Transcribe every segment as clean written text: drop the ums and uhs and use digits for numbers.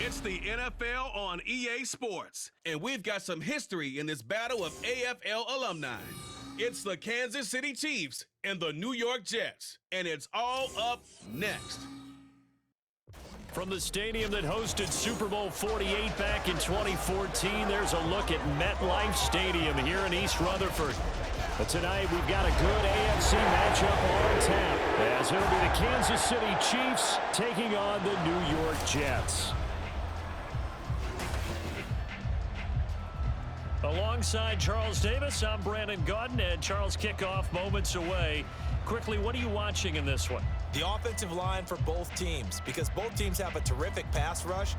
It's the NFL on EA Sports, and we've got some history in this battle of AFL alumni. It's the Kansas City Chiefs and the New York Jets, and it's all up next. From the stadium that hosted Super Bowl 48 back in 2014, there's a look at MetLife Stadium here in East Rutherford. But tonight, we've got a good AFC matchup on tap, as it'll be the Kansas City Chiefs taking on the New York Jets. Alongside Charles Davis, I'm Brandon Gaudin, and Charles, kickoff moments away. Quickly, what are you watching in this one? The offensive line for both teams, because both teams have a terrific pass rush.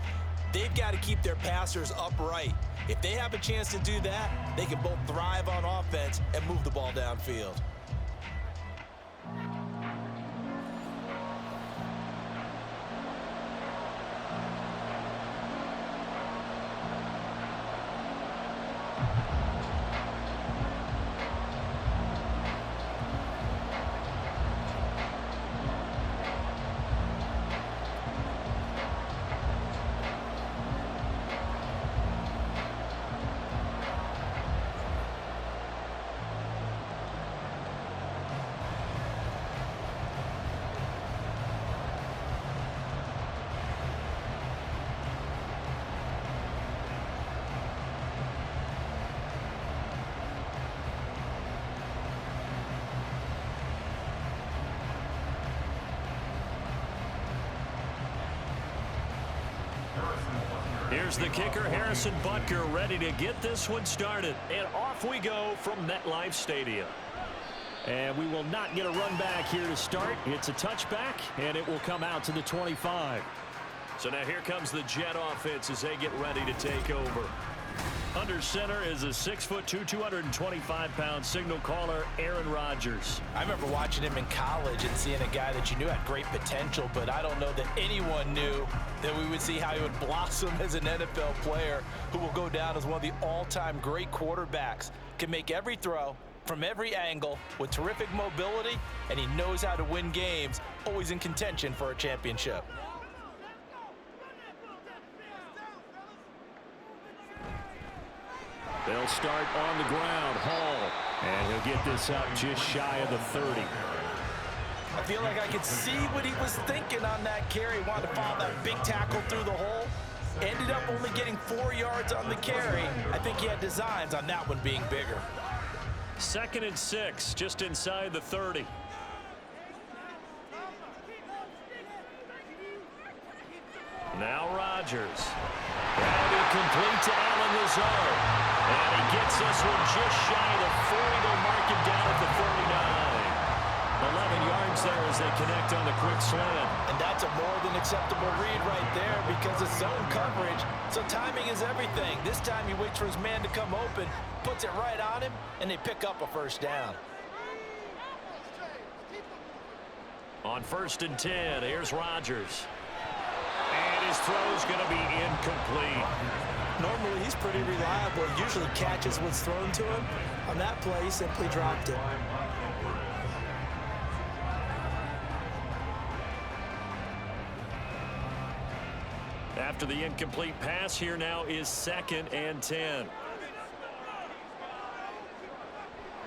They've got to keep their passers upright. If they have a chance to do that, they can both thrive on offense and move the ball downfield. Here's the kicker, Harrison Butker, ready to get this one started. And off we go from MetLife Stadium. And we will not get a run back here to start. It's a touchback, and it will come out to the 25. So now here comes the Jet offense as they get ready to take over. Under center is a 6'2", 225-pound signal caller, Aaron Rodgers. I remember watching him in college and seeing a guy that you knew had great potential, but I don't know that anyone knew that we would see how he would blossom as an NFL player who will go down as one of the all-time great quarterbacks. Can make every throw from every angle with terrific mobility, and he knows how to win games, always in contention for a championship. They'll start on the ground. Hall. And he'll get this up just shy of the 30. I feel like I could see what he was thinking on that carry. Wanted to follow that big tackle through the hole. Ended up only getting 4 yards on the carry. I think he had designs on that one being bigger. 2nd and 6, just inside the 30. Now Rodgers. And he complete to Allen Lazard. And he gets this one just shy of the 40. They'll mark him down at the 39. 11 yards there as they connect on the quick slant. And that's a more than acceptable read right there because it's zone coverage. So timing is everything. This time he waits for his man to come open, puts it right on him, and they pick up a first down. On 1st and 10, here's Rodgers. And his throw's going to be incomplete. Normally, he's pretty reliable. He usually catches what's thrown to him. On that play, he simply dropped it. After the incomplete pass, here now is 2nd and 10.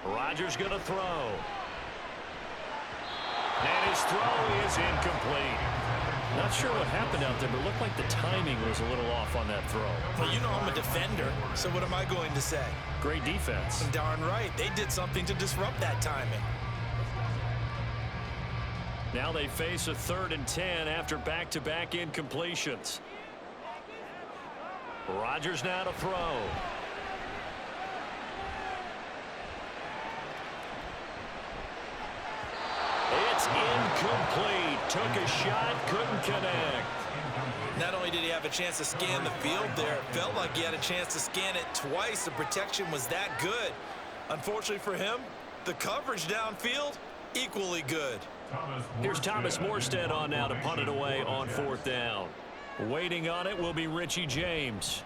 Rodgers going to throw. And his throw is incomplete. Not sure what happened out there, but it looked like the timing was a little off on that throw. Well, you know I'm a defender, so what am I going to say? Great defense. Darn right. They did something to disrupt that timing. Now they face a 3rd and 10 after back-to-back incompletions. Rodgers now to throw. It's incomplete. Took a shot, couldn't connect. Not only did he have a chance to scan the field there, it felt like he had a chance to scan it twice. The protection was that good. Unfortunately for him, the coverage downfield, equally good. Here's Thomas Morstead on now to punt it away on 4th down. Waiting on it will be Richie James.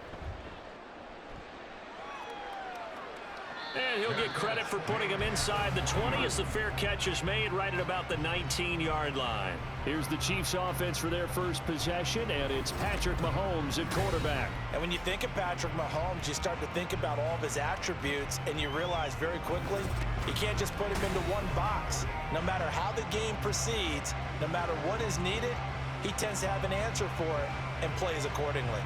And he'll get credit for putting him inside the 20 as the fair catch is made right at about the 19-yard line. Here's the Chiefs offense for their first possession, and it's Patrick Mahomes at quarterback. And when you think of Patrick Mahomes, you start to think about all of his attributes, and you realize very quickly you can't just put him into one box. No matter how the game proceeds, no matter what is needed, he tends to have an answer for it and plays accordingly.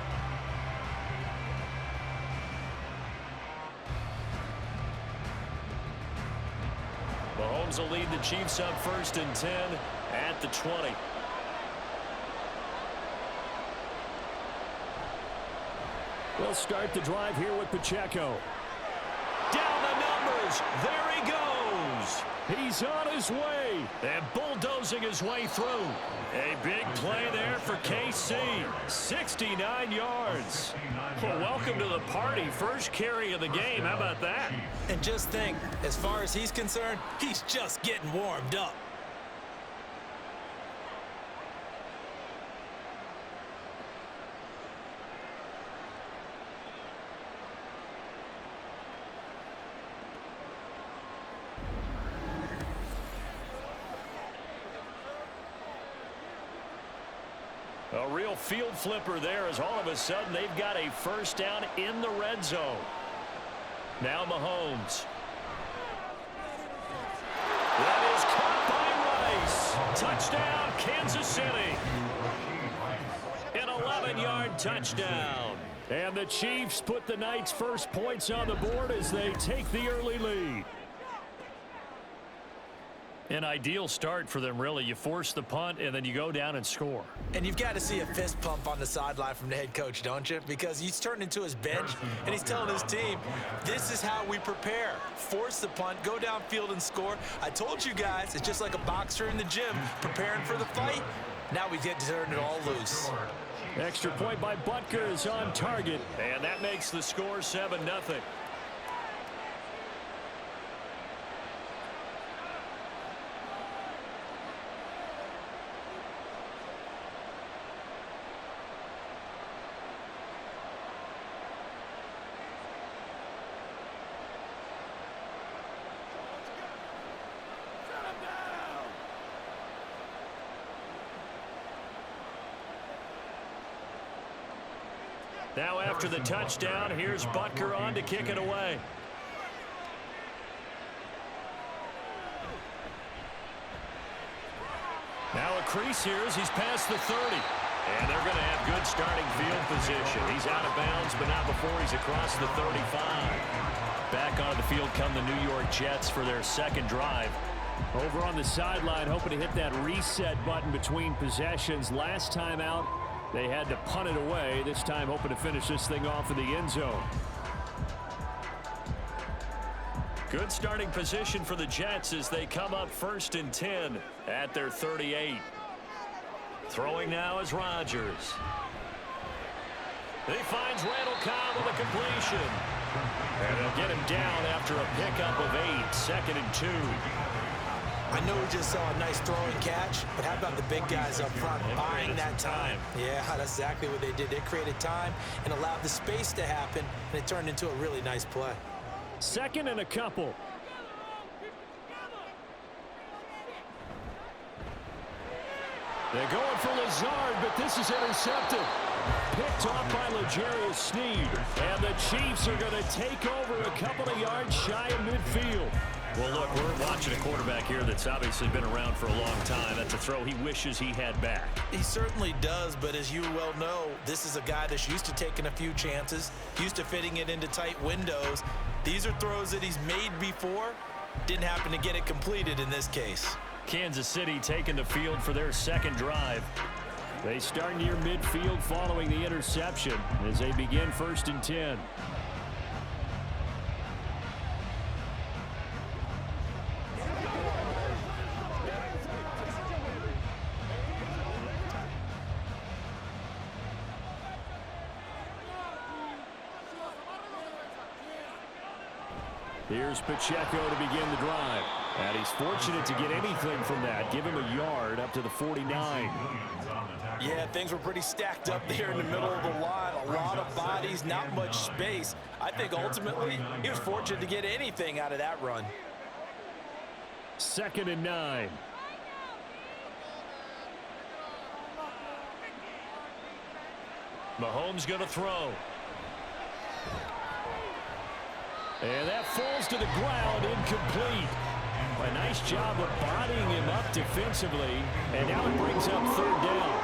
Mahomes will lead the Chiefs up 1st and 10 at the 20. We'll start the drive here with Pacheco. Down the numbers. There he goes. He's on his way and bulldozing his way through. A big play there for KC. 69 yards. Well, welcome to the party. First carry of the game. How about that? And just think, as far as he's concerned, he's just getting warmed up. A real field flipper there as all of a sudden they've got a first down in the red zone. Now Mahomes. That is caught by Rice. Touchdown, Kansas City. An 11-yard touchdown. And the Chiefs put the Knights' first points on the board as they take the early lead. An ideal start for them, really. You force the punt, and then you go down and score. And you've got to see a fist pump on the sideline from the head coach, don't you? Because he's turned into his bench, and he's telling his team, this is how we prepare. Force the punt, go downfield and score. I told you guys, it's just like a boxer in the gym preparing for the fight. Now we get to turn it all loose. Extra point by Butker is on target, and that makes the score 7-0. Now after the touchdown, here's Butker on to kick it away. Now a crease here as he's past the 30. And they're going to have good starting field position. He's out of bounds, but not before he's across the 35. Back onto the field come the New York Jets for their second drive. Over on the sideline, hoping to hit that reset button between possessions. Last time out, they had to punt it away. This time hoping to finish this thing off in the end zone. Good starting position for the Jets as they come up 1st and 10 at their 38. Throwing now is Rodgers. He finds Randall Cobb with a completion. And they'll get him down after a pickup of 8, 2nd and 2. I know we just saw a nice throwing catch, but how about the big guys up front buying that time? Yeah, that's exactly what they did. They created time and allowed the space to happen, and it turned into a really nice play. 2nd and a couple. They're going for Lazard, but this is intercepted. Picked off by L'Jarius Sneed. And the Chiefs are going to take over a couple of yards shy of midfield. Well, look, we're watching a quarterback here that's obviously been around for a long time. That's a throw he wishes he had back. He certainly does, but as you well know, this is a guy that's used to taking a few chances, used to fitting it into tight windows. These are throws that he's made before. Didn't happen to get it completed in this case. Kansas City taking the field for their second drive. They start near midfield following the interception as they begin 1st and 10. Here's Pacheco to begin the drive. And he's fortunate to get anything from that. Give him a yard up to the 49. Yeah, things were pretty stacked up there in the middle of the line. A lot of bodies, not much space. I think ultimately he was fortunate to get anything out of that run. 2nd and 9. Mahomes going to throw. And that falls to the ground, incomplete. A nice job of bodying him up defensively, and now it brings up 3rd down.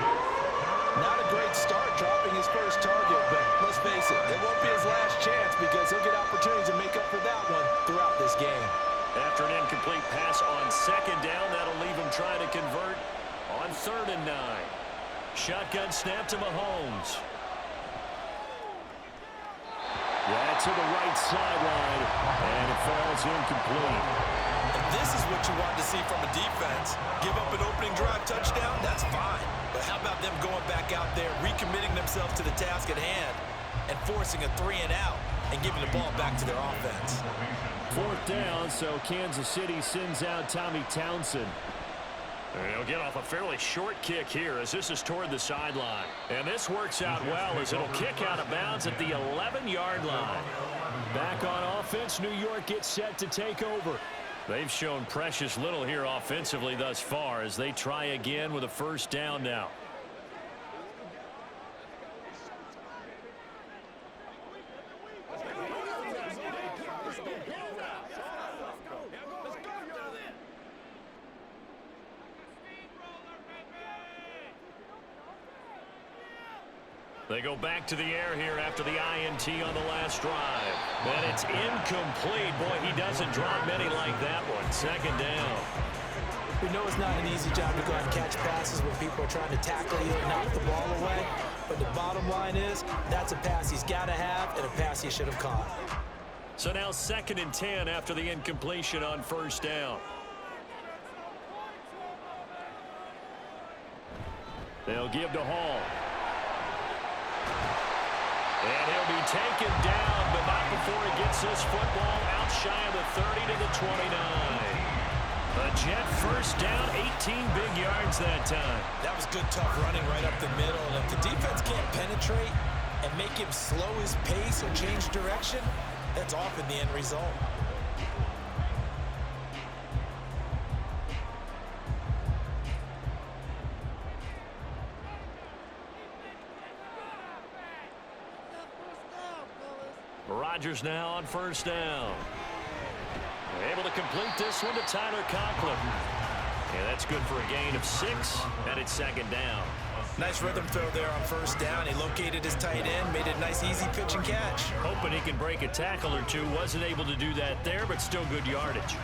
Not a great start dropping his first target, but let's face it, it won't be his last chance because he'll get opportunities to make up for that one throughout this game. After an incomplete pass on 2nd down, that'll leave him trying to convert on 3rd and 9. Shotgun snap to Mahomes. Yeah, to the right sideline, and it falls incomplete. And this is what you want to see from a defense. Give up an opening drive touchdown, that's fine. But how about them going back out there, recommitting themselves to the task at hand, and forcing a 3-and-out, and giving the ball back to their offense. 4th down, so Kansas City sends out Tommy Townsend. He'll get off a fairly short kick here as this is toward the sideline. And this works out well as it'll kick out of bounds at the 11-yard line. Back on offense, New York gets set to take over. They've shown precious little here offensively thus far as they try again with a 1st down now. They go back to the air here after the INT on the last drive. And it's incomplete. Boy, he doesn't drop many like that one. 2nd down. We know it's not an easy job to go out and catch passes when people are trying to tackle you and knock the ball away. But the bottom line is, that's a pass he's got to have and a pass he should have caught. So now 2nd and 10 after the incompletion on 1st down. They'll give to Hall. And he'll be taken down, but not before he gets this football out shy of the 30 to the 29. A Jet 1st down, 18 big yards that time. That was good, tough running right up the middle. And if the defense can't penetrate and make him slow his pace or change direction, that's often the end result. Rodgers now on 1st down. Able to complete this one to Tyler Conklin. And that's good for a gain of 6, and it's 2nd down. Nice rhythm throw there on 1st down. He located his tight end, made it a nice easy pitch and catch. Hoping he can break a tackle or two. Wasn't able to do that there, but still good yardage.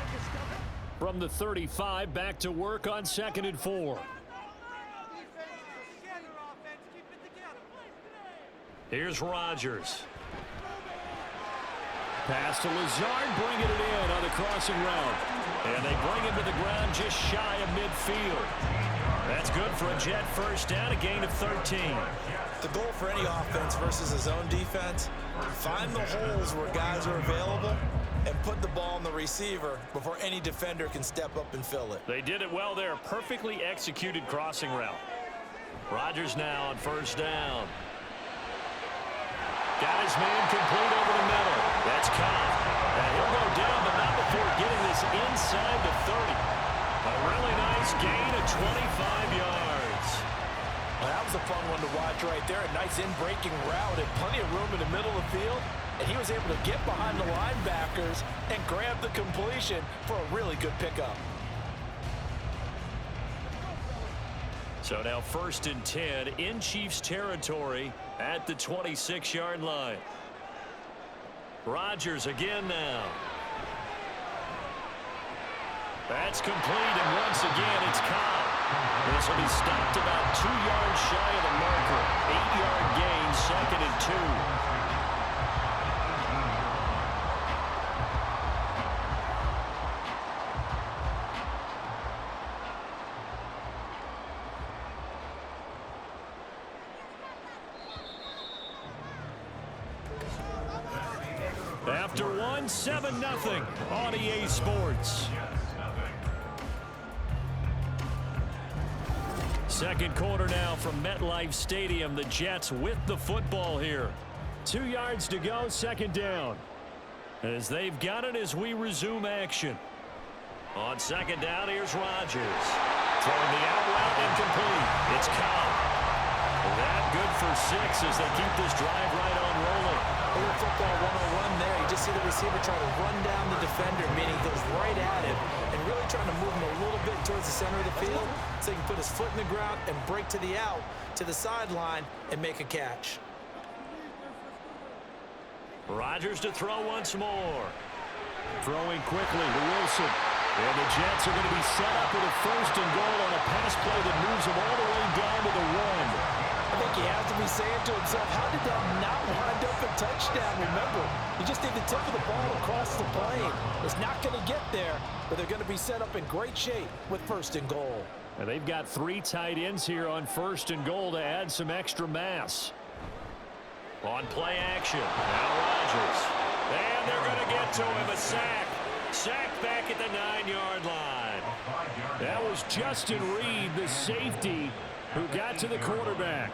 From the 35, back to work on 2nd and 4. Here's Rodgers. Pass to Lazard, bringing it in on the crossing route. And they bring him to the ground just shy of midfield. That's good for a Jet 1st down, a gain of 13. The goal for any offense versus his own defense, find the holes where guys are available and put the ball on the receiver before any defender can step up and fill it. They did it well there. Perfectly executed crossing route. Rodgers now on 1st down. Got his man complete over the middle. That's caught. And he'll go down, but not before getting this inside the 30. A really nice gain of 25 yards. Well, that was a fun one to watch right there. A nice in-breaking route and plenty of room in the middle of the field. And he was able to get behind the linebackers and grab the completion for a really good pickup. So now 1st and 10 in Chiefs territory at the 26-yard line. Rodgers again now. That's complete, and once again it's caught. This will be stopped about 2 yards shy of the marker. 8-yard gain, 2nd and 2. After one, 7-0 on EA Sports. Second quarter now from MetLife Stadium. The Jets with the football here. 2 yards to go, second down. As they've got it as we resume action. On second down, here's Rodgers. Throwing the out route incomplete. It's Cobb. That good for 6 as they keep this drive right on rolling. A little football 101 there. You just see the receiver try to run down the defender, meaning he goes right at him, and really trying to move him a little bit towards the center of the field so he can put his foot in the ground and break to the out, to the sideline, and make a catch. Rodgers to throw once more. Throwing quickly to Wilson. And the Jets are going to be set up with a first and goal on a pass play that moves them all the way down to the 1. I think he has to be saying to himself, how did that not wind up a touchdown? Remember, you just need the tip of the ball across the plane. It's not going to get there, but they're going to be set up in great shape with first and goal. And they've got 3 tight ends here on first and goal to add some extra mass. On play action, now Rodgers. And they're going to get to him, a sack. Sack back at the 9-yard line. That was Justin Reed, the safety, who got to the quarterback.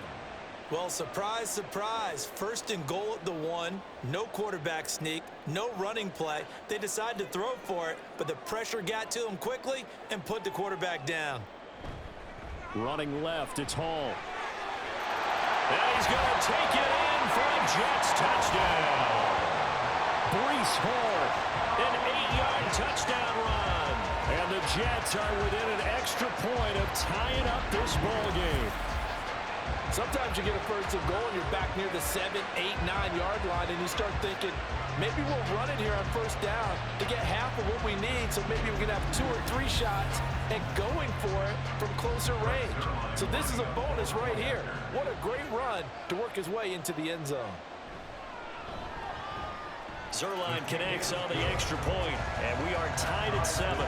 Well, surprise, surprise. First and goal at the 1. No quarterback sneak. No running play. They decided to throw for it, but the pressure got to him quickly and put the quarterback down. Running left, it's Hall. And he's going to take it in for a Jets touchdown. Breece Hall, an 8-yard touchdown run. And the Jets are within an extra point of tying up this ball game. Sometimes you get a first and goal and you're back near the 7, 8, 9-yard line and you start thinking, maybe we'll run it here on first down to get half of what we need, so maybe we can have 2 or 3 shots and going for it from closer range. So this is a bonus right here. What a great run to work his way into the end zone. Zuerlein connects on the extra point, and we are tied at 7.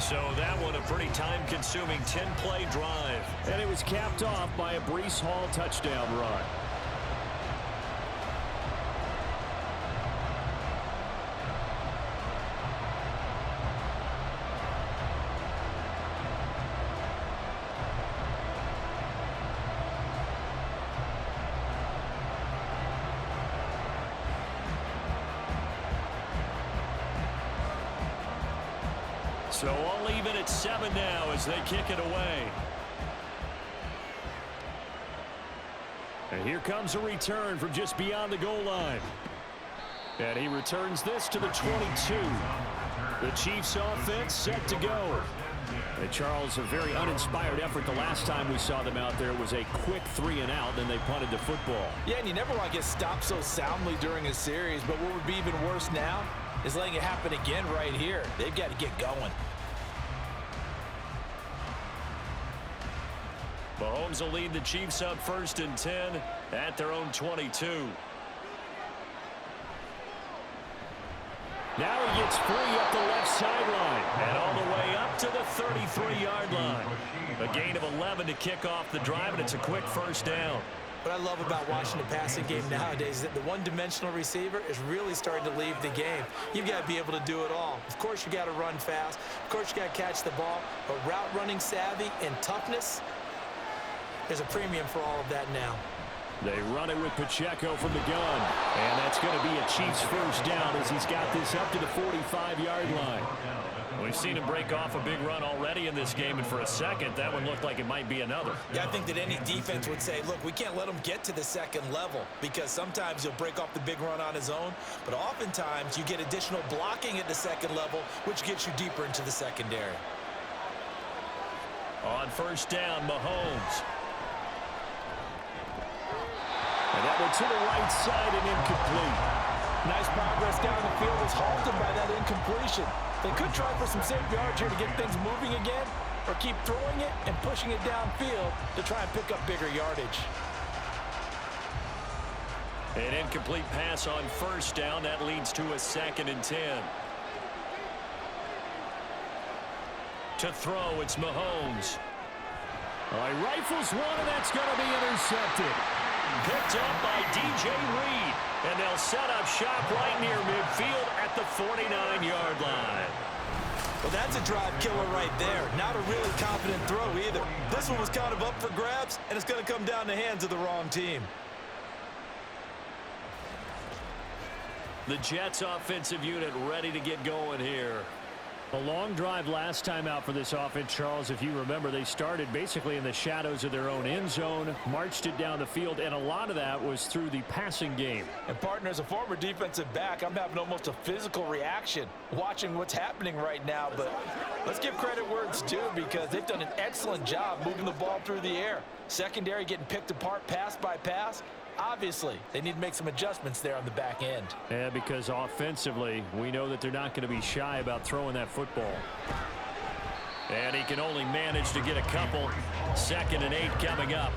So that one a pretty time-consuming 10-play drive. And it was capped off by a Breece Hall touchdown run. So all even at 7 now as they kick it away. And here comes a return from just beyond the goal line. And he returns this to the 22. The Chiefs offense set to go. And Charles, a very uninspired effort the last time we saw them out there. It was a quick 3 and out, then they punted the football. Yeah, and you never want to get stopped so soundly during a series, but what would be even worse now is letting it happen again right here. They've got to get going. Mahomes will lead the Chiefs up first and 10 at their own 22. Now he gets free up the left sideline and all the way up to the 33-yard line. A gain of 11 to kick off the drive, and it's a quick first down. What I love about watching the passing game nowadays is that the one-dimensional receiver is really starting to leave the game. You've got to be able to do it all. Of course, you got to run fast. Of course, you got to catch the ball. But route running savvy and toughness, there's a premium for all of that now. They run it with Pacheco from the gun. And that's going to be a Chiefs first down as he's got this up to the 45-yard line. We've seen him break off a big run already in this game, and for a second, that one looked like it might be another. Yeah, I think that any defense would say, look, we can't let him get to the second level, because sometimes he'll break off the big run on his own, but oftentimes you get additional blocking at the second level, which gets you deeper into the secondary. On first down, Mahomes. And that one to the right side and incomplete. Nice progress down the field was halted by that incompletion. They could try for some safe yards here to get things moving again, or keep throwing it and pushing it downfield to try and pick up bigger yardage. An incomplete pass on first down. That leads to a 2nd and 10. To throw, it's Mahomes. All right, rifles one, and that's going to be intercepted. Picked up by DJ Reed. And they'll set up shop right near midfield at the 49-yard line. Well, that's a drive killer right there. Not a really confident throw either. This one was kind of up for grabs, and it's going to come down the hands of the wrong team. The Jets offensive unit ready to get going here. A long drive last time out for this offense, Charles. If you remember, they started basically in the shadows of their own end zone, marched it down the field, and a lot of that was through the passing game. And partner, as a former defensive back, I'm having almost a physical reaction watching what's happening right now. But let's give credit where it's due, because they've done an excellent job moving the ball through the air. Secondary getting picked apart pass by pass. Obviously, they need to make some adjustments there on the back end. Yeah, because offensively, we know that they're not going to be shy about throwing that football. And he can only manage to get a couple. 2nd and 8 coming up.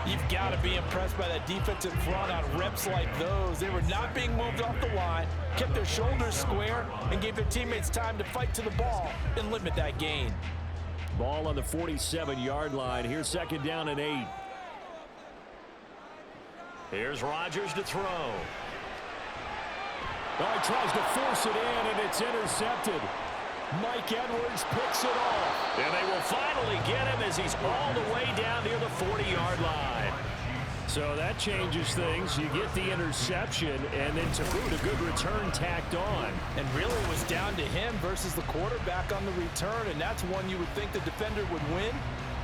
You've got to be impressed by that defensive front on reps like those. They were not being moved off the line, kept their shoulders square, and gave their teammates time to fight to the ball and limit that gain. Ball on the 47-yard line. Here's 2nd down and 8. Here's Rodgers to throw. Oh, he tries to force it in, and it's intercepted. Mike Edwards picks it off. And they will finally get him as he's all the way down near the 40-yard line. So that changes things. You get the interception, and then to boot, a good return tacked on. And really it was down to him versus the quarterback on the return, and that's one you would think the defender would win.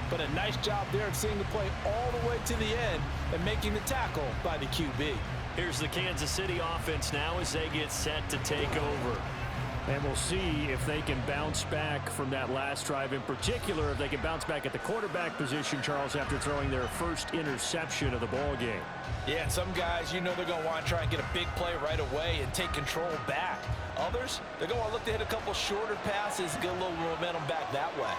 But a nice job there of seeing the play all the way to the end and making the tackle by the QB. Here's the Kansas City offense now as they get set to take over. And we'll see if they can bounce back from that last drive, in particular if they can bounce back at the quarterback position, Charles, after throwing their first interception of the ball game. Yeah, and some guys, you know they're going to want to try and get a big play right away and take control back. Others, they're going to want to look to hit a couple shorter passes, get a little momentum back that way.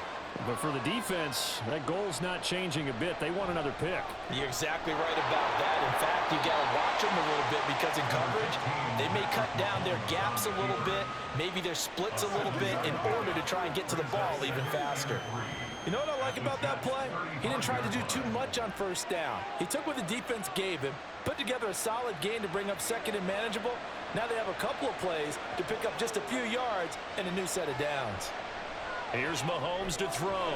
But for the defense, that goal's not changing a bit. They want another pick. You're exactly right about that. In fact, you got to watch them a little bit, because in coverage, they may cut down their gaps a little bit, maybe their splits a little bit, in order to try and get to the ball even faster. You know what I like about that play? He didn't try to do too much on 1st down. He took what the defense gave him, put together a solid gain to bring up 2nd and manageable. Now they have a couple of plays to pick up just a few yards and a new set of downs. Here's Mahomes to throw.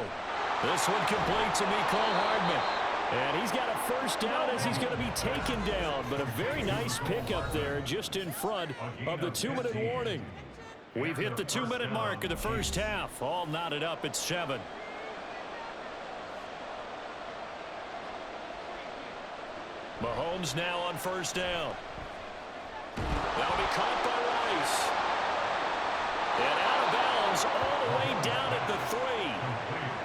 This one complete to Mecole Hardman. And he's got a 1st down as he's going to be taken down. But a very nice pickup there just in front of the 2-minute warning. We've hit the 2-minute mark of the first half. All knotted up at 7. Mahomes now on 1st down. That'll be caught by Rice. And out of bounds all the way down at the 3.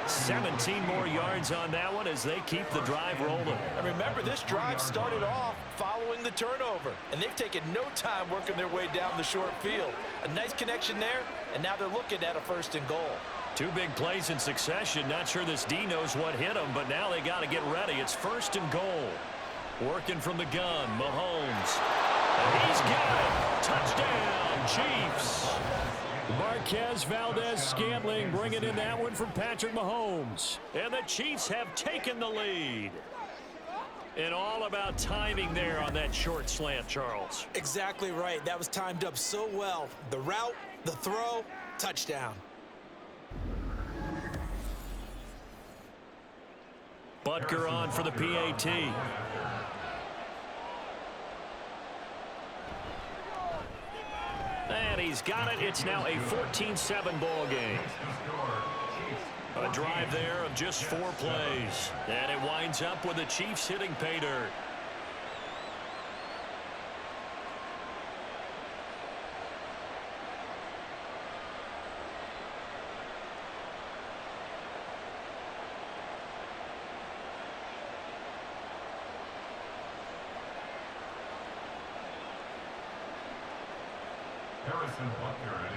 17 more yards on that one as they keep the drive rolling. And remember, this drive started off following the turnover, and they've taken no time working their way down the short field. A nice connection there, and now they're looking at a 1st and goal. 2 big plays in succession. Not sure this D knows what hit him, but now they got to get ready. It's 1st and goal. Working from the gun, Mahomes. And he's got it. Touchdown, Chiefs. Marquez Valdez-Scantling bringing in that one from Patrick Mahomes. And the Chiefs have taken the lead. And all about timing there on that short slant, Charles. Exactly right. That was timed up so well. The route, the throw, touchdown. Butker on for the PAT. And he's got it. It's now a 14-7 ball game. A drive there of just 4 plays. And it winds up with the Chiefs hitting pay dirt.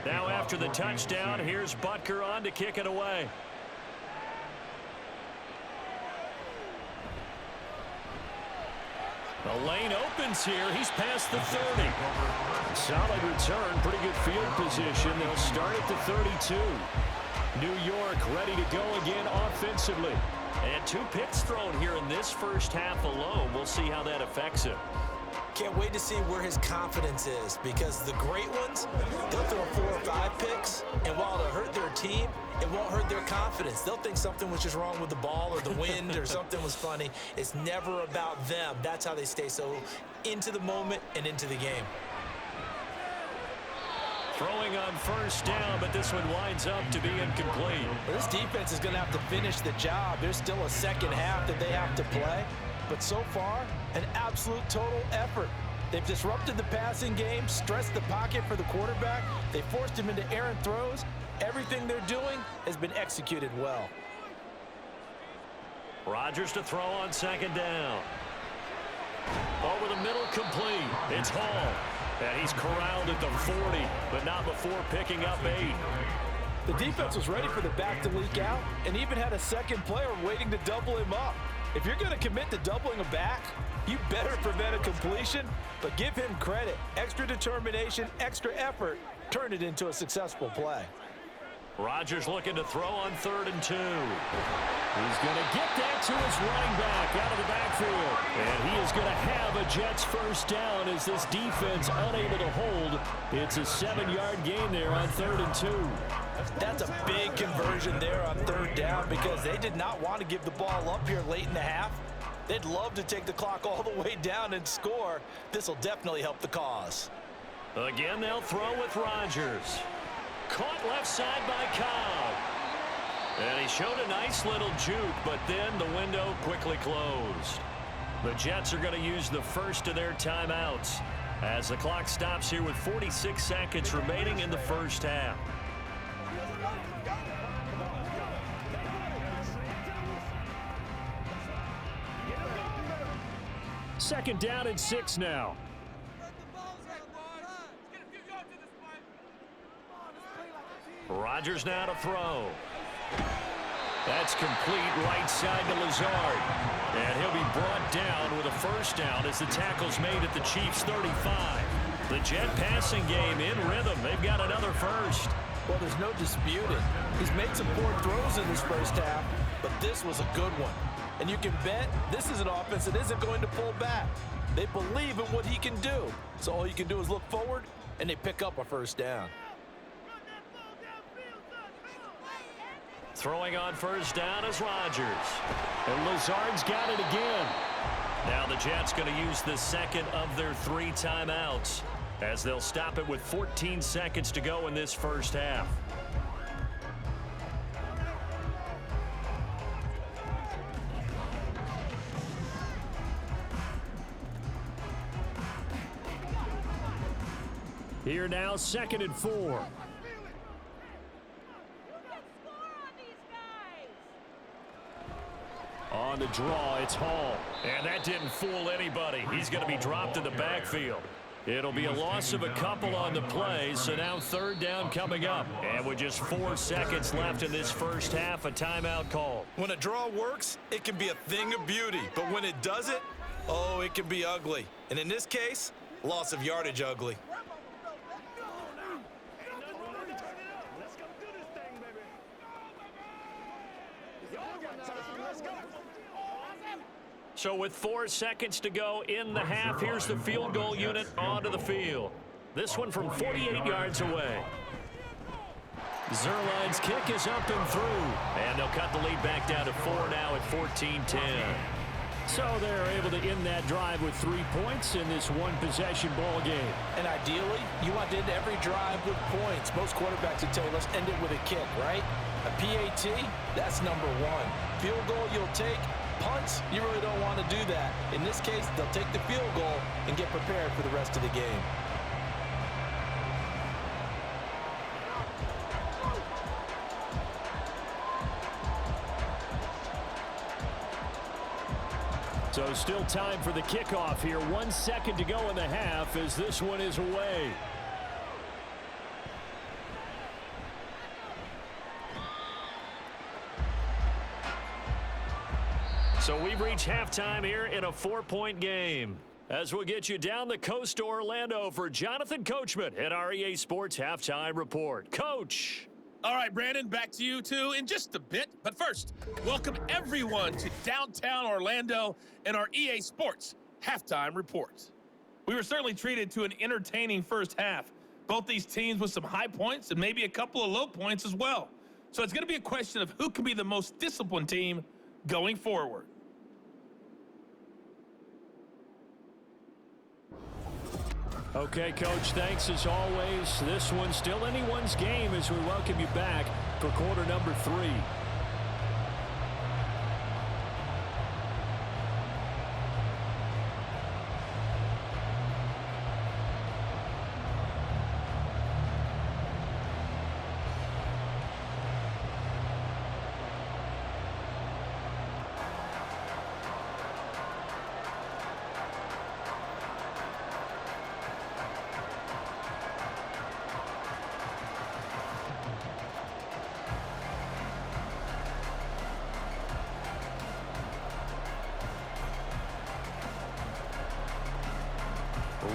Now after the touchdown, here's Butker on to kick it away. The lane opens here. He's past the 30. Solid return, pretty good field position. They'll start at the 32. New York ready to go again offensively. And 2 picks thrown here in this first half alone. We'll see how that affects him. Can't wait to see where his confidence is, because the great ones, they'll throw 4 or 5 picks, and while it'll hurt their team, it won't hurt their confidence. They'll think something was just wrong with the ball or the wind or something was funny. It's never about them. That's how they stay so into the moment and into the game. Throwing on first down, but this one winds up to be incomplete. Well, this defense is going to have to finish the job. There's still a second half that they have to play. But so far, an absolute total effort. They've disrupted the passing game, stressed the pocket for the quarterback. They forced him into errant throws. Everything they're doing has been executed well. Rodgers to throw on second down. Over the middle, complete. It's Hall. And he's corralled at the 40, but not before picking up 8. The defense was ready for the back to leak out and even had a second player waiting to double him up. If you're going to commit to doubling a back, you better prevent a completion, but give him credit. Extra determination, extra effort, turn it into a successful play. Rodgers looking to throw on 3rd and 2. He's going to get that to his running back out of the backfield. And he is going to have a Jets first down as this defense unable to hold. It's a 7-yard gain there on 3rd and 2. That's a big conversion there on 3rd down, because they did not want to give the ball up here late in the half. They'd love to take the clock all the way down and score. This will definitely help the cause. Again, they'll throw with Rodgers. Caught left side by Cobb. And he showed a nice little juke, but then the window quickly closed. The Jets are going to use the first of their timeouts as the clock stops here with 46 seconds remaining in the first half. Second down and 6 now. Rodgers now to throw. That's complete right side to Lazard. And he'll be brought down with a first down as the tackle's made at the Chiefs' 35. The Jet passing game in rhythm. They've got another first. Well, there's no disputing. He's made some poor throws in this first half, but this was a good one. And you can bet this is an offense that isn't going to pull back. They believe in what he can do. So all you can do is look forward, and they pick up a first down. Throwing on first down is Rodgers. And Lazard's got it again. Now the Jets going to use the second of their 3 timeouts as they'll stop it with 14 seconds to go in this first half. Here now, 2nd and 4. On the draw, it's Hall. And that didn't fool anybody. He's going to be dropped in the backfield. It'll be a loss of a couple on the play, so now 3rd down coming up. And with just 4 seconds left in this first half, a timeout call. When a draw works, it can be a thing of beauty. But when it doesn't, oh, it can be ugly. And in this case, loss of yardage ugly. So with 4 seconds to go in the half, here's the field goal unit onto the field. This one from 48 yards away. Zuerlein's kick is up and through. And they'll cut the lead back down to 4 now at 14-10. So they're able to end that drive with 3 points in this one-possession ball game. And ideally, you want to end every drive with points. Most quarterbacks would tell you, let's end it with a kick, right? A PAT, that's number 1. Field goal you'll take. Punts, you really don't want to do that. In this case, they'll take the field goal and get prepared for the rest of the game. So still time for the kickoff here. 1 second to go in the half as this one is away. So we've reached halftime here in a 4-point game. As we'll get you down the coast to Orlando for Jonathan Coachman at our EA Sports Halftime Report. Coach. All right, Brandon, back to you two in just a bit. But first, welcome everyone to downtown Orlando and our EA Sports Halftime Report. we were certainly treated to an entertaining first half. Both these teams with some high points and maybe a couple of low points as well. So it's going to be a question of who can be the most disciplined team going forward. Okay, Coach, thanks as always. This one's still anyone's game as we welcome you back for quarter number 3.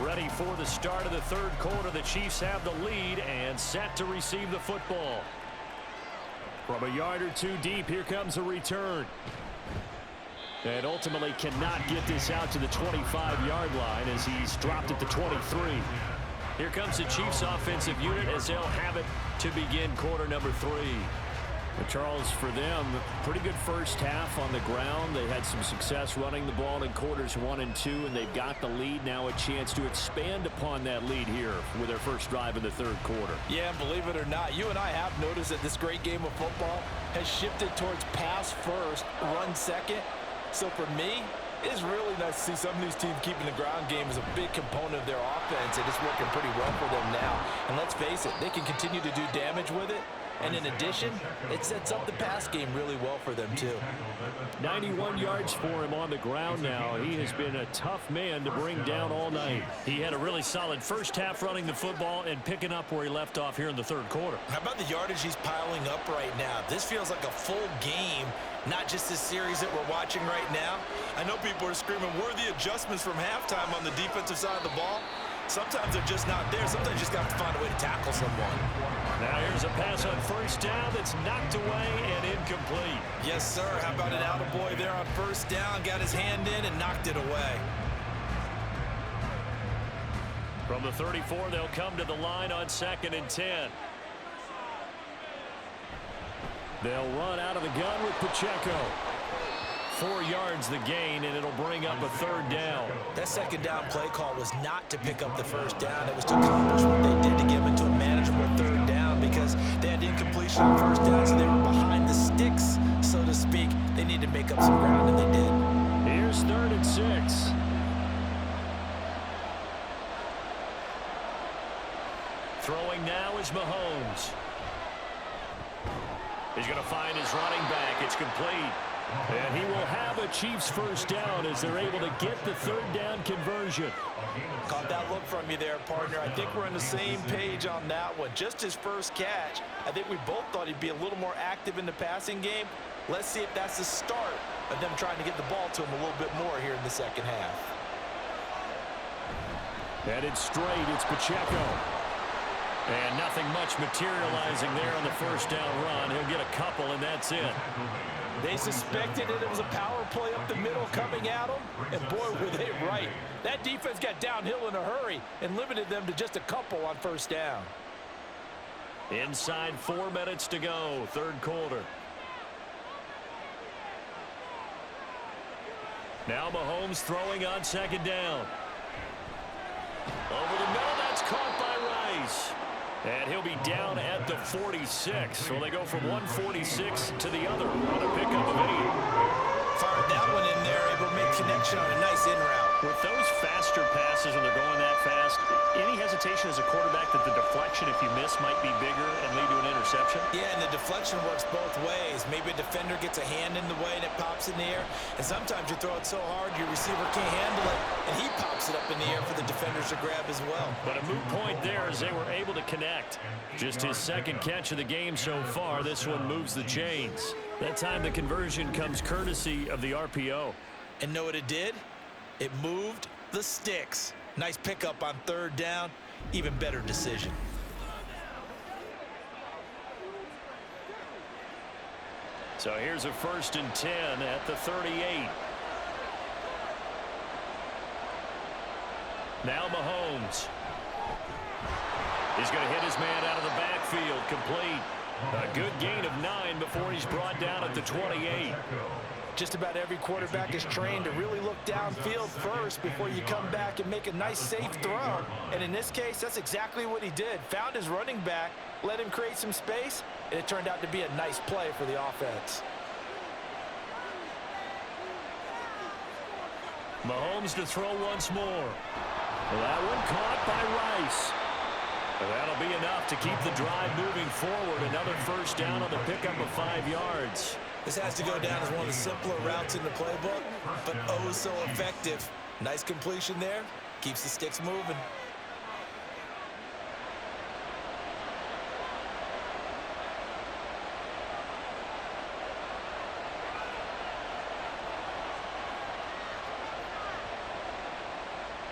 Ready for the start of the third quarter. The Chiefs have the lead and set to receive the football. From a yard or two deep, here comes a return. And ultimately cannot get this out to the 25-yard line as he's dropped at the 23. Here comes the Chiefs offensive unit as they'll have it to begin quarter number 3. But Charles, for them, pretty good first half on the ground. They had some success running the ball in quarters 1 and 2, and they've got the lead. Now a chance to expand upon that lead here with their first drive in the third quarter. Yeah, believe it or not, you and I have noticed that this great game of football has shifted towards pass first, run second. So for me, it's really nice to see some of these teams keeping the ground game as a big component of their offense, and it's working pretty well for them now. And let's face it, they can continue to do damage with it. And in addition, it sets up the pass game really well for them, too. 91 yards for him on the ground now. He has been a tough man to bring down all night. He had a really solid first half running the football and picking up where he left off here in the third quarter. How about the yardage he's piling up right now? This feels like a full game, not just this series that we're watching right now. I know people are screaming, worthy adjustments from halftime on the defensive side of the ball. Sometimes they're just not there. Sometimes you just got to find a way to tackle someone. Now here's a pass on first down that's knocked away and incomplete. Yes, sir. How about an attaboy there on first down? Got his hand in and knocked it away. From the 34, they'll come to the line on 2nd and 10. They'll run out of the gun with Pacheco. 4 yards the gain, and it'll bring up a third down. That second down play call was not to pick up the first down. It was to accomplish what they did to get them into a manageable third down because they had incompletion on first down, so they were behind the sticks, so to speak. They needed to make up some ground, and they did. Here's 3rd and 6. Throwing now is Mahomes. He's going to find his running back. It's complete. And he will have a Chiefs first down as they're able to get the third down conversion. Caught that look from you there, partner. I think we're on the same page on that one. Just his first catch. I think we both thought he'd be a little more active in the passing game. Let's see if that's the start of them trying to get the ball to him a little bit more here in the second half. Headed straight, it's Pacheco. And nothing much materializing there on the first down run. He'll get a couple, and that's it. They suspected it was a power play up the middle coming at them, and boy, were they right. That defense got downhill in a hurry and limited them to just a couple on first down. Inside 4 minutes to go, third quarter. Now Mahomes throwing on second down. Over the middle, that's caught by Rice. And he'll be down at the 46. So they go from 146 to the other on a pickup of 8. Fired that one in there, able to make connection on a nice in route. With those faster passes when they're going that fast, any hesitation as a quarterback that the deflection, if you miss, might be bigger and lead to an interception? Yeah, and the deflection works both ways. Maybe a defender gets a hand in the way and it pops in the air. And sometimes you throw it so hard your receiver can't handle it, and he pops it up in the air for the defenders to grab as well. But a moot point there as they were able to connect. Just his second catch of the game so far. This one moves the chains. That time the conversion comes courtesy of the RPO. And know what it did? It moved the sticks. Nice pickup on third down. Even better decision. So here's a 1st and 10 at the 38. Now Mahomes. He's going to hit his man out of the backfield, complete. A good gain of 9 before he's brought down at the 28. Just about every quarterback is trained to really look downfield first before you come back and make a nice, safe throw. And in this case, that's exactly what he did. Found his running back, let him create some space, and it turned out to be a nice play for the offense. Mahomes to throw once more. That one caught by Rice. That'll be enough to keep the drive moving forward. Another first down on the pickup of 5 yards. This has to go down as one of the simpler routes in the playbook, but oh so effective. Nice completion there. Keeps the sticks moving.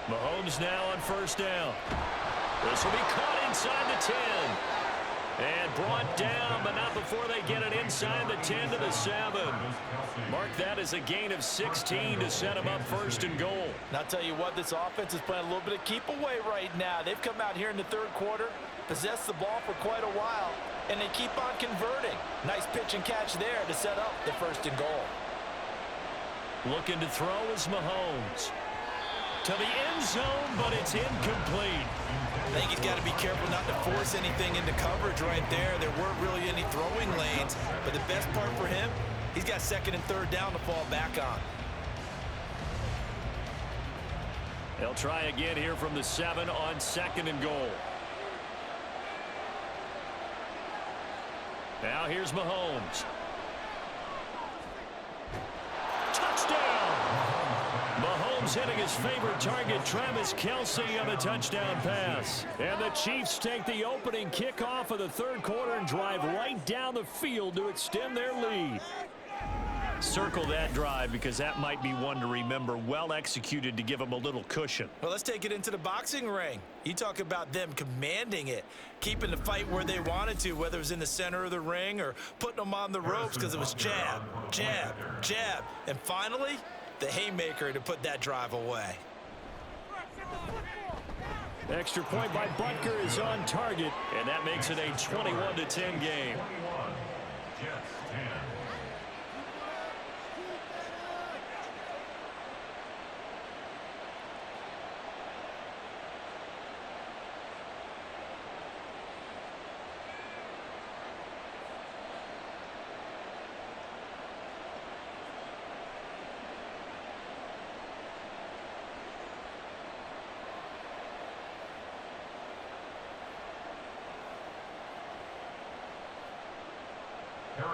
Mahomes now on first down. This will be caught inside the 10. And brought down, but not before they get it inside the 10 to the 7. Mark that as a gain of 16 to set him up first and goal. And I'll tell you what, this offense is playing a little bit of keep away right now. They've come out here in the third quarter, possessed the ball for quite a while, and they keep on converting. Nice pitch and catch there to set up the first and goal. Looking to throw is Mahomes. To the end zone, but it's incomplete. I think he's got to be careful not to force anything into coverage right there. There weren't really any throwing lanes, but the best part for him, he's got second and third down to fall back on. They'll try again here from the 7 on second and goal. Now here's Mahomes. Touchdown! Mahomes hitting his favorite target, Travis Kelce, on the touchdown pass. And the Chiefs take the opening kickoff of the third quarter and drive right down the field to extend their lead. Circle that drive because that might be one to remember. Well executed to give them a little cushion. Well, let's take it into the boxing ring. You talk about them commanding it, keeping the fight where they wanted to, whether it was in the center of the ring or putting them on the ropes because it was jab, jab, jab. And finally, the haymaker to put that drive away. Extra point by Butker is on target, and that makes it a 21-10 game.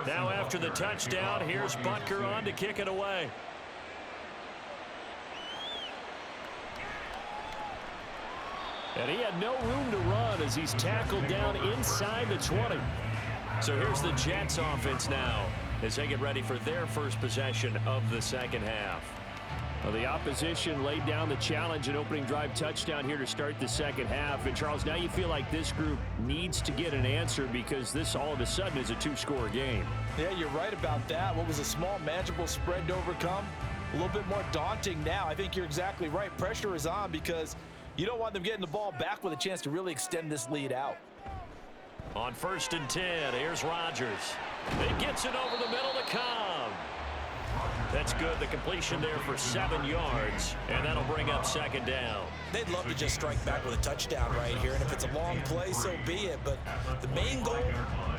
Now after the touchdown, here's Butker on to kick it away. And he had no room to run as he's tackled down inside the 20. So here's the Jets offense now as they get ready for their first possession of the second half. Well, the opposition laid down the challenge and opening drive touchdown here to start the second half. And, Charles, now you feel like this group needs to get an answer because this all of a sudden is a two-score game. Yeah, you're right about that. What was a small, manageable spread to overcome, a little bit more daunting now. I think you're exactly right. Pressure is on because you don't want them getting the ball back with a chance to really extend this lead out. On 1st and 10, here's Rodgers. He gets it over the middle to Cobb. That's good. The completion there for 7 yards, and that'll bring up second down. They'd love to just strike back with a touchdown right here, and if it's a long play, so be it. But the main goal,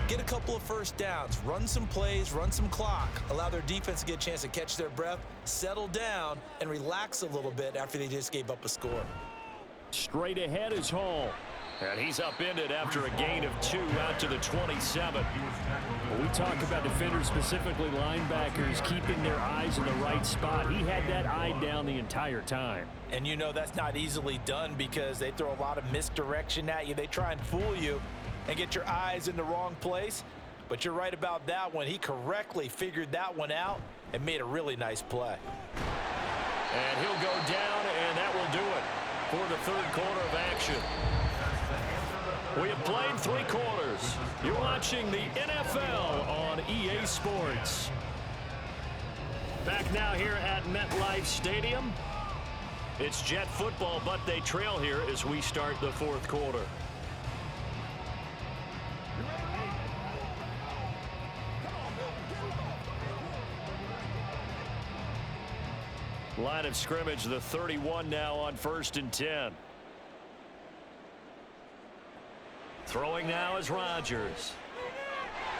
get a couple of first downs, run some plays, run some clock, allow their defense to get a chance to catch their breath, settle down, and relax a little bit after they just gave up a score. Straight ahead is Hall. And he's upended after a gain of 2 out to the 27. When we talk about defenders, specifically linebackers, keeping their eyes in the right spot, he had that eye down the entire time. And you know that's not easily done because they throw a lot of misdirection at you. They try and fool you and get your eyes in the wrong place. But you're right about that one. He correctly figured that one out and made a really nice play. And he'll go down, and that will do it for the third quarter of action. We have played 3 quarters. You're watching the NFL on EA Sports. Back now here at MetLife Stadium. It's Jet football, but they trail here as we start the fourth quarter. Line of scrimmage, the 31 now on 1st and 10. Throwing now is Rodgers.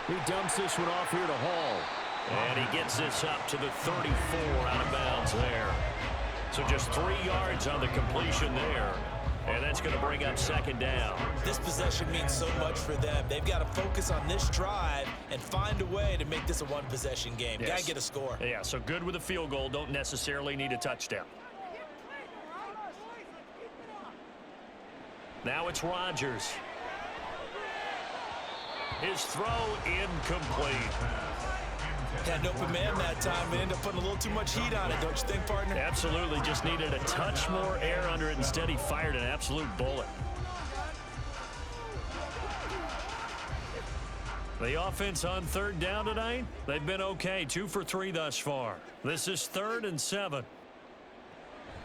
He dumps this one off here to Hall. And he gets this up to the 34 out of bounds there. So just 3 yards on the completion there. And that's going to bring up 2nd down. This possession means so much for them. They've got to focus on this drive and find a way to make this a one-possession game. Yes. Got to get a score. Yeah, so good with a field goal. Don't necessarily need a touchdown. Now it's Rodgers. His throw incomplete. Had an open man that time, but ended up putting a little too much heat on it, don't you think, partner? Absolutely, just needed a touch more air under it. Instead, he fired an absolute bullet. The offense on 3rd down tonight, they've been okay. 2 for 3 thus far. This is 3rd and 7.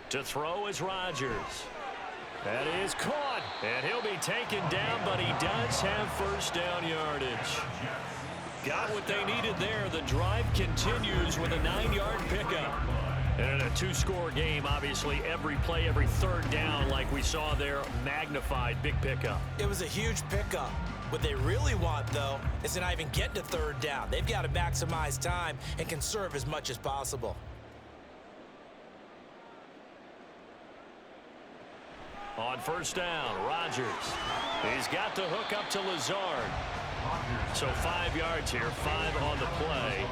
To throw is Rodgers. That is caught, and he'll be taken down, but he does have 1st down yardage. Got what they needed there. The drive continues with a 9-yard pickup. And in a 2-score game, obviously, every play, every 3rd down, like we saw there, magnified, big pickup. It was a huge pickup. What they really want, though, is to not even get to 3rd down. They've got to maximize time and conserve as much as possible. On 1st down, Rodgers. He's got the hook up to Lazard. So 5 yards here, 5 on the play.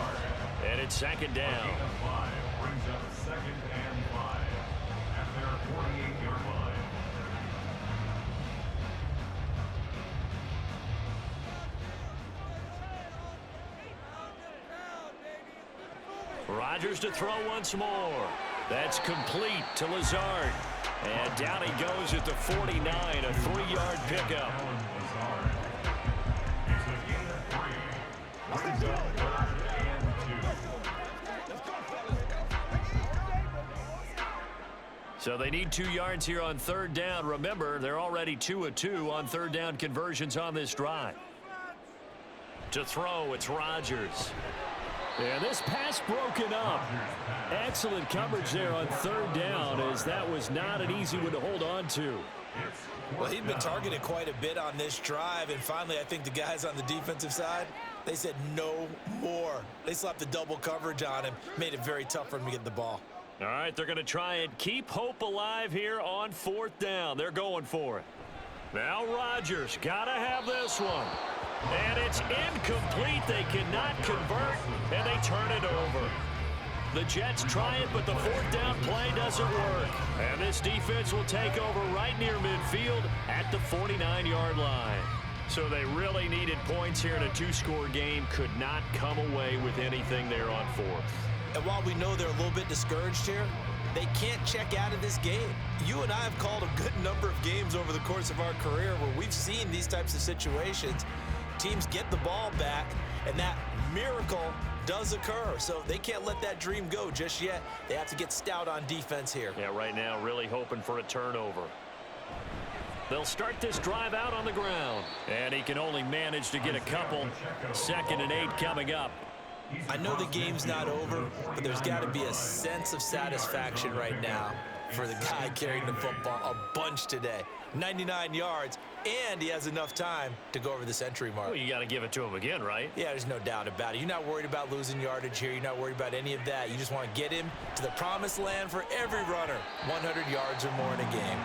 And it's 2nd down. Brings up 2nd and 5 at their 48-yard line. Rodgers to throw once more. That's complete to Lazard. And down he goes at the 49, a 3-yard pickup. So they need 2 yards here on 3rd down. Remember, they're already 2 of 2 on 3rd down conversions on this drive. To throw, it's Rodgers. And this pass broken up. Excellent coverage there on 3rd down, as that was not an easy one to hold on to. Well, he'd been targeted quite a bit on this drive, and finally I think the guys on the defensive side, they said no more. They slapped the double coverage on him, made it very tough for him to get the ball. All right, they're going to try and keep hope alive here on 4th down. They're going for it. Now Rodgers, got to have this one. And it's incomplete. They cannot convert, and they turn it over. The Jets try it, but the 4th down play doesn't work. And this defense will take over right near midfield at the 49-yard line. So they really needed points here in a 2-score game. Could not come away with anything there on 4th. And while we know they're a little bit discouraged here, they can't check out of this game. You and I have called a good number of games over the course of our career where we've seen these types of situations. Teams get the ball back, and that miracle does occur. So they can't let that dream go just yet. They have to get stout on defense here. Yeah, right now really hoping for a turnover. They'll start this drive out on the ground. And he can only manage to get a couple. 2nd and 8 coming up. I know the game's not over, but there's got to be a sense of satisfaction right now for the guy carrying the football a bunch today. 99 yards, and he has enough time to go over the century mark. Well, you got to give it to him again, right? Yeah, there's no doubt about it. You're not worried about losing yardage here. You're not worried about any of that. You just want to get him to the promised land for every runner. 100 yards or more in a game.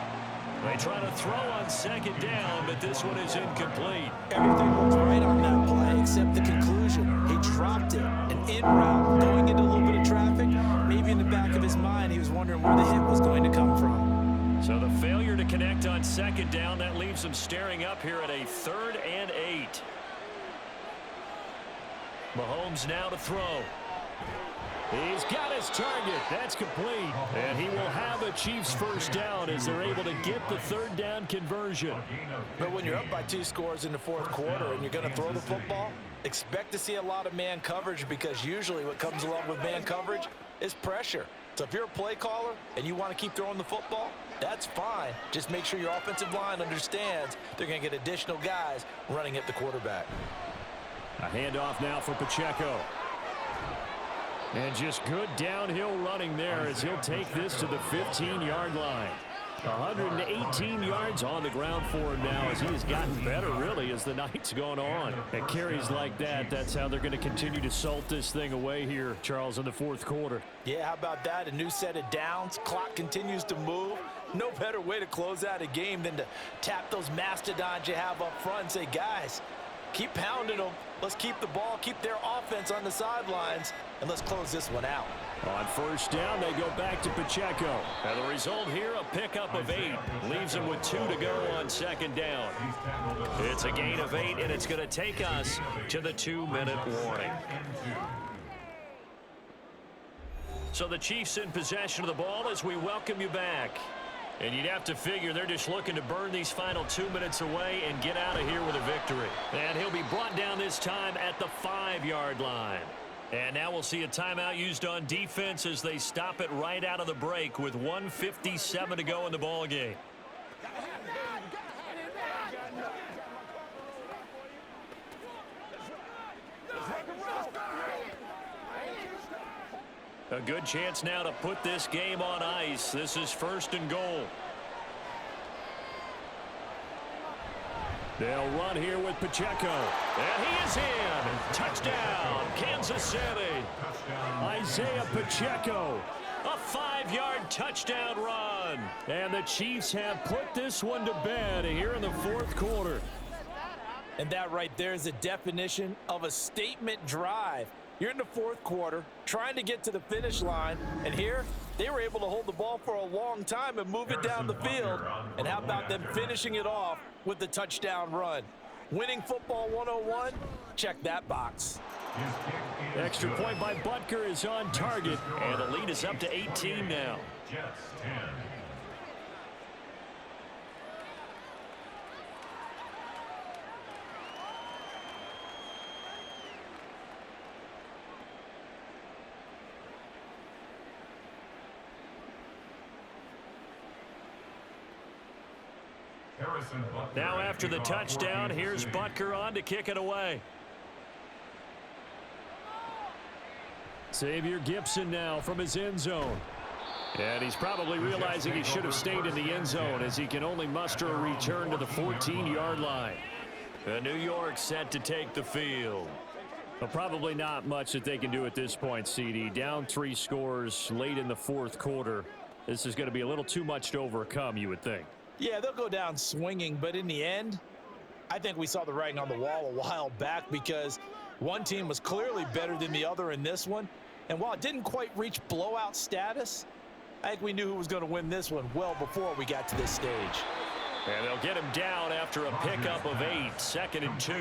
They try to throw on 2nd down, but this one is incomplete. Everything looks right on that play except the conclusion. He dropped it, an in route, going into a little bit of traffic. Maybe in the back of his mind, he was wondering where the hit was going to come from. So the failure to connect on 2nd down, that leaves him staring up here at a 3rd and 8. Mahomes now to throw. He's got his target. That's complete. And he will have a Chiefs 1st down as they're able to get the 3rd down conversion. But when you're up by 2 scores in the 4th quarter and you're going to throw the football, Expect to see a lot of man coverage because usually what comes along with man coverage is pressure. So if you're a play caller and you want to keep throwing the football, that's fine. Just make sure your offensive line understands they're going to get additional guys running at the quarterback. A handoff now for Pacheco. And just good downhill running there as he'll take this to the 15-yard line. 118 yards on the ground for him now as he has gotten better, really, as the night's gone on. And carries like that, that's how they're going to continue to salt this thing away here, Charles, in the fourth quarter. Yeah, how about that? A new set of downs. Clock continues to move. No better way to close out a game than to tap those mastodons you have up front and say, guys, keep pounding them. Let's keep the ball, keep their offense on the sidelines, and let's close this one out. On first down, they go back to Pacheco. And the result here, a pickup of 8. Leaves them with 2 to go on second down. It's a gain of 8, and it's going to take us to the 2-minute warning. So the Chiefs in possession of the ball as we welcome you back. And you'd have to figure they're just looking to burn these final 2 minutes away and get out of here with a victory. And he'll be brought down this time at the 5-yard line. And now we'll see a timeout used on defense as they stop it right out of the break with 1:57 to go in the ball game. A good chance now to put this game on ice. This is 1st and goal. They'll run here with Pacheco. And he is in. Touchdown, Kansas City. Isaiah Pacheco. A 5-yard touchdown run. And the Chiefs have put this one to bed here in the fourth quarter. And that right there is the definition of a statement drive. You're in the fourth quarter, trying to get to the finish line, and here they were able to hold the ball for a long time and move it down the field. And how about them finishing it off with the touchdown run? Winning football 101? Check that box. Extra point by Butker is on target. And the lead is up to 18 now. Jets 10. Now after the touchdown, here's Butker on to kick it away. Xavier Gipson now from his end zone. And he's probably realizing he should have stayed in the end zone as he can only muster a return to the 14-yard line. New York set to take the field. But probably not much that they can do at this point, CD. Down 3 scores late in the fourth quarter. This is going to be a little too much to overcome, you would think. Yeah, they'll go down swinging, but in the end, I think we saw the writing on the wall a while back because one team was clearly better than the other in this one. And while it didn't quite reach blowout status, I think we knew who was going to win this one well before we got to this stage. And they'll get him down after a pickup of 8, 2nd and 2.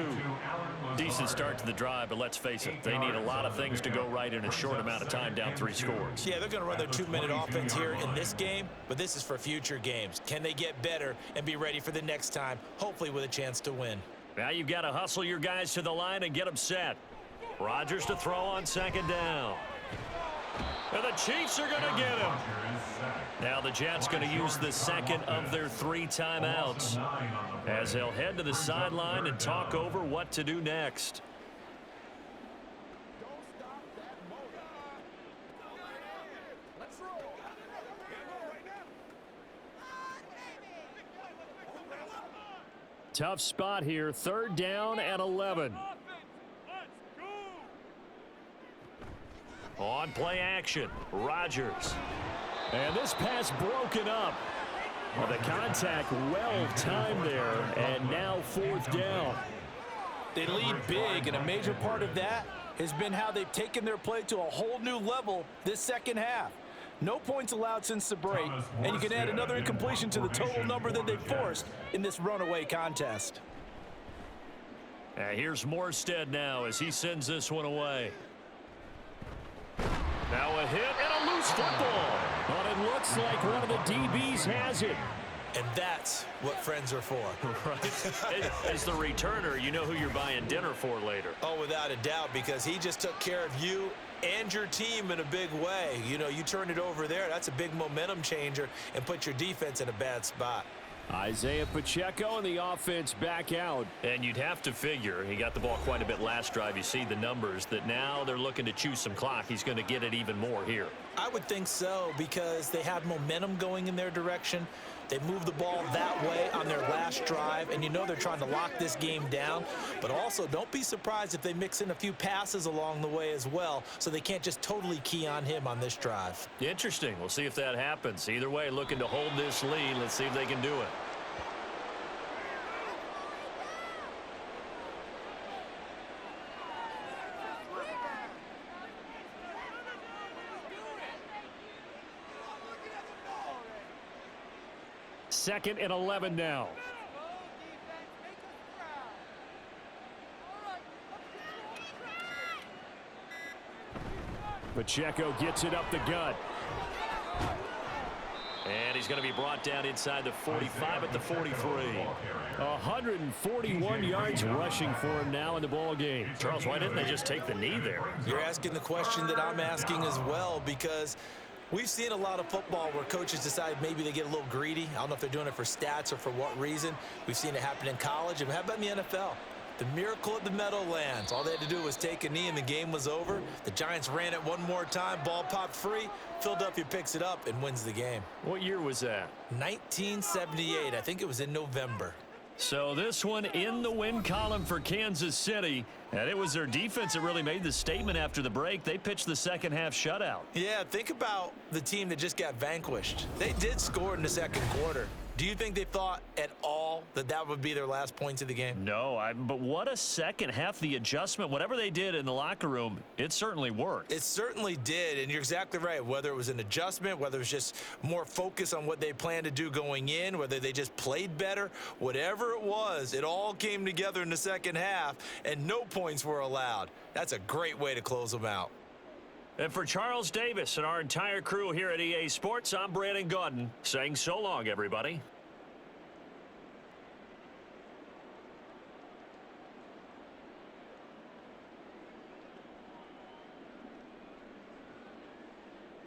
Decent start to the drive, but let's face it, they need a lot of things to go right in a short amount of time, down 3 scores. Yeah, they're going to run their 2-minute offense here in this game, but this is for future games. Can they get better and be ready for the next time, hopefully with a chance to win? Now you've got to hustle your guys to the line and get them set. Rodgers to throw on 2nd down. And the Chiefs are going to get him. Now the Jets going to use the second of their 3 timeouts as they'll head to the sideline and talk over what to do next. Tough spot here, 3rd down and 11. On play action, Rodgers. And this pass broken up. Well, the contact well timed there, and now 4th down. They lead big, and a major part of that has been how they've taken their play to a whole new level this second half. No points allowed since the break, and you can add another incompletion to the total number that they forced in this runaway contest. Here's Morstead now as he sends this one away. Now a hit and a loose football. But it looks like one of the DBs has it. And that's what friends are for. Right. As the returner, you know who you're buying dinner for later. Oh, without a doubt, because he just took care of you and your team in a big way. You know, you turn it over there, that's a big momentum changer and put your defense in a bad spot. Isaiah Pacheco and the offense back out. And you'd have to figure, he got the ball quite a bit last drive. You see the numbers, that now they're looking to chew some clock. He's going to get it even more here. I would think so, because they have momentum going in their direction. They moved the ball that way on their last drive, and you know they're trying to lock this game down. But also, don't be surprised if they mix in a few passes along the way as well, so they can't just totally key on him on this drive. Interesting. We'll see if that happens. Either way, looking to hold this lead. Let's see if they can do it. Second and 11 now. Pacheco gets it up the gut. And he's going to be brought down inside the 45 at the 43. 141 yards rushing for him now in the ball game. Charles, why didn't they just take the knee there? You're asking the question that I'm asking as well, because we've seen a lot of football where coaches decide maybe they get a little greedy. I don't know if they're doing it for stats or for what reason. We've seen it happen in college. And how about in the NFL? The miracle at the Meadowlands. All they had to do was take a knee and the game was over. The Giants ran it one more time. Ball popped free. Philadelphia picks it up and wins the game. What year was that? 1978. I think it was in November. So this one in the win column for Kansas City. And it was their defense that really made the statement after the break. They pitched the second half shutout. Yeah, think about the team that just got vanquished. They did score in the second quarter. Do you think they thought at all that that would be their last points of the game? No, but what a second half. The adjustment, whatever they did in the locker room, it certainly worked. It certainly did, and you're exactly right. Whether it was an adjustment, whether it was just more focus on what they planned to do going in, whether they just played better, whatever it was, it all came together in the second half, and no points were allowed. That's a great way to close them out. And for Charles Davis and our entire crew here at EA Sports, I'm Brandon Gaudin saying so long, everybody.